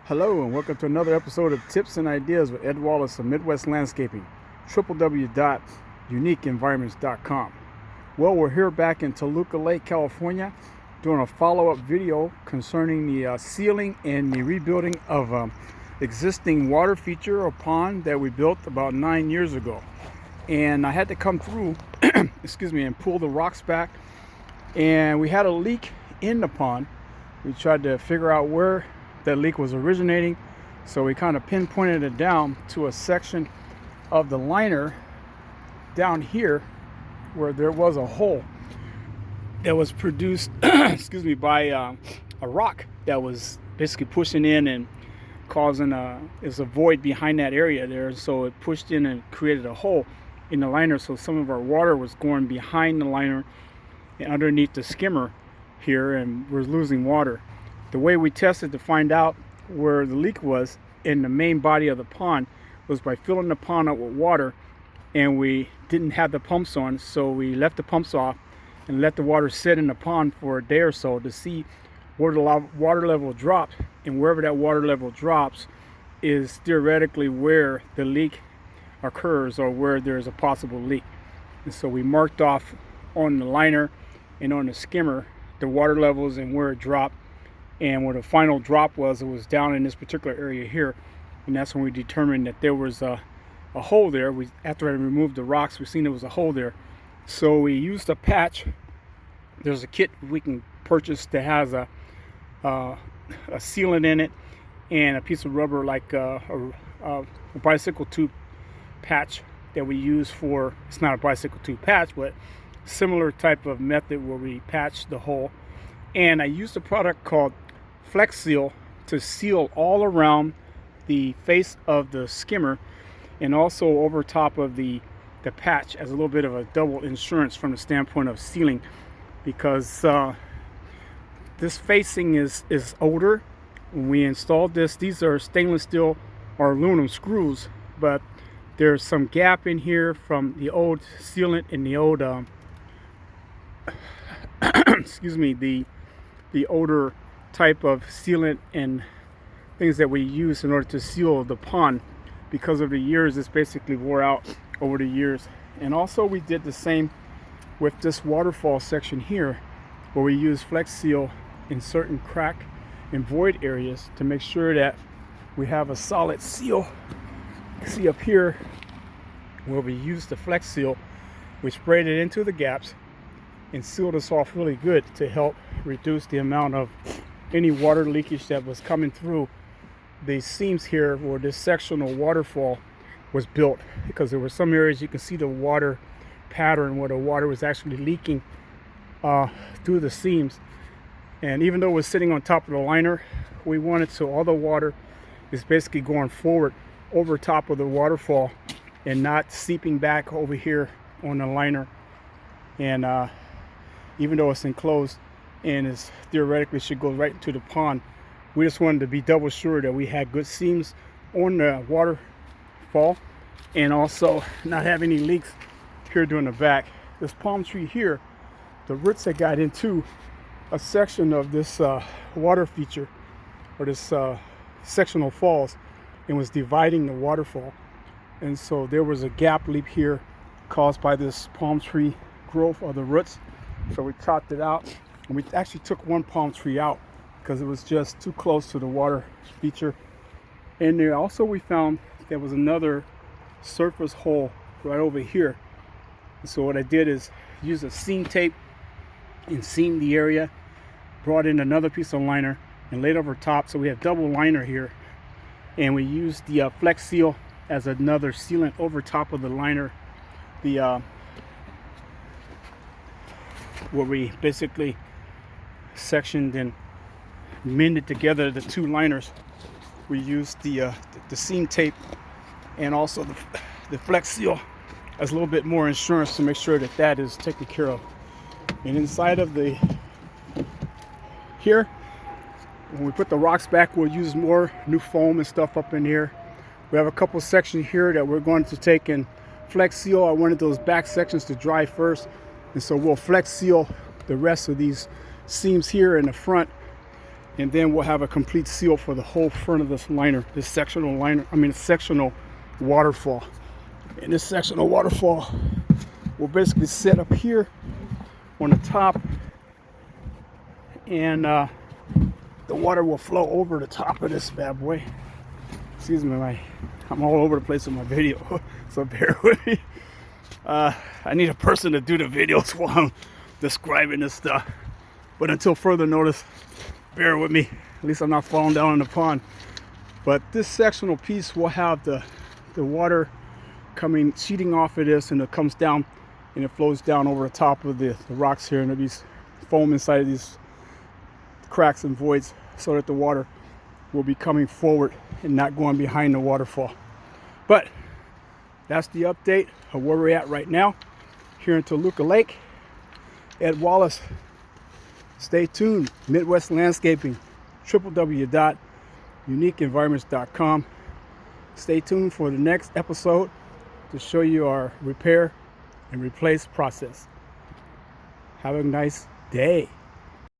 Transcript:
Hello and welcome to another episode of Tips and Ideas with Ed Wallace of Midwest Landscaping, www.uniqueenvironments.com. Well, we're here back in Toluca Lake, California, doing a follow-up video concerning the sealing and the rebuilding of existing water feature or pond that we built about 9 years ago. And I had to come through, and pull the rocks back, and we had a leak in the pond. We tried to figure out where that leak was originating, so we kind of pinpointed it down to a section of the liner down here where there was a hole that was produced by a rock that was basically pushing in and causing there's a void behind that area there, so it pushed in and created a hole in the liner, so some of our water was going behind the liner and underneath the skimmer here, and we're losing water. The way we tested to find out where the leak was in the main body of the pond was by filling the pond up with water, and we didn't have the pumps on, so we left the pumps off and let the water sit in the pond for a day or so to see where the water level dropped, and wherever that water level drops is theoretically where the leak occurs or where there's a possible leak. And so we marked off on the liner and on the skimmer the water levels and where it dropped. And where the final drop was, it was down in this particular area here, and that's when we determined that there was a hole there. After I removed the rocks, we seen there was a hole there, so we used a patch. There's a kit we can purchase that has a sealant in it and a piece of rubber, like a bicycle tube patch that we use for. It's not a bicycle tube patch, but similar type of method where we patch the hole. And I used a product called Flex Seal to seal all around the face of the skimmer and also over top of the patch as a little bit of a double insurance from the standpoint of sealing, because this facing is older. When we installed this, these are stainless steel or aluminum screws, but there's some gap in here from the old sealant and the old the older type of sealant and things that we use in order to seal the pond. Because of the years, it's basically wore out over the years. And also we did the same with this waterfall section here, where we use Flex Seal in certain crack and void areas to make sure that we have a solid seal. See up here where we used the Flex Seal, we sprayed it into the gaps and sealed us off really good to help reduce the amount of any water leakage that was coming through the seams here where this sectional waterfall was built, because there were some areas you can see the water pattern where the water was actually leaking through the seams. And even though it was sitting on top of the liner, we wanted so all the water is basically going forward over top of the waterfall and not seeping back over here on the liner. And even though it's enclosed and is theoretically should go right into the pond, we just wanted to be double sure that we had good seams on the waterfall and also not have any leaks here during the back. This palm tree here, the roots that got into a section of this water feature, or this sectional falls, and was dividing the waterfall. And so there was a gap leak here caused by this palm tree growth of the roots. So we chopped it out, and we actually took one palm tree out because it was just too close to the water feature. And there also we found there was another surface hole right over here. So what I did is use a seam tape and seam the area, brought in another piece of liner and laid over top, so we have double liner here. And we used the Flex Seal as another sealant over top of the liner, where we basically sectioned and mended together the two liners. We used the seam tape and also the Flex Seal as a little bit more insurance to make sure that that is taken care of. And inside of here, when we put the rocks back, we'll use more new foam and stuff up in here. We have a couple sections here that we're going to take and Flex Seal. I wanted those back sections to dry first, and so we'll Flex Seal the rest of these seams here in the front And then we'll have a complete seal for the whole front of this liner, sectional waterfall. And this sectional waterfall will basically sit up here on the top, and the water will flow over the top of this bad boy. Excuse me, I'm all over the place with my video, so bear with me. I need a person to do the videos while I'm describing this stuff. But until further notice, bear with me. At least I'm not falling down in the pond. But this sectional piece will have the water sheeting off of this, and it comes down and it flows down over the top of the rocks here, and there'll be foam inside of these cracks and voids, so that the water will be coming forward and not going behind the waterfall. But that's the update of where we're at right now here in Toluca Lake. Ed Wallace. Stay tuned. Midwest Landscaping, www.uniqueenvironments.com. Stay tuned for the next episode to show you our repair and replace process. Have a nice day.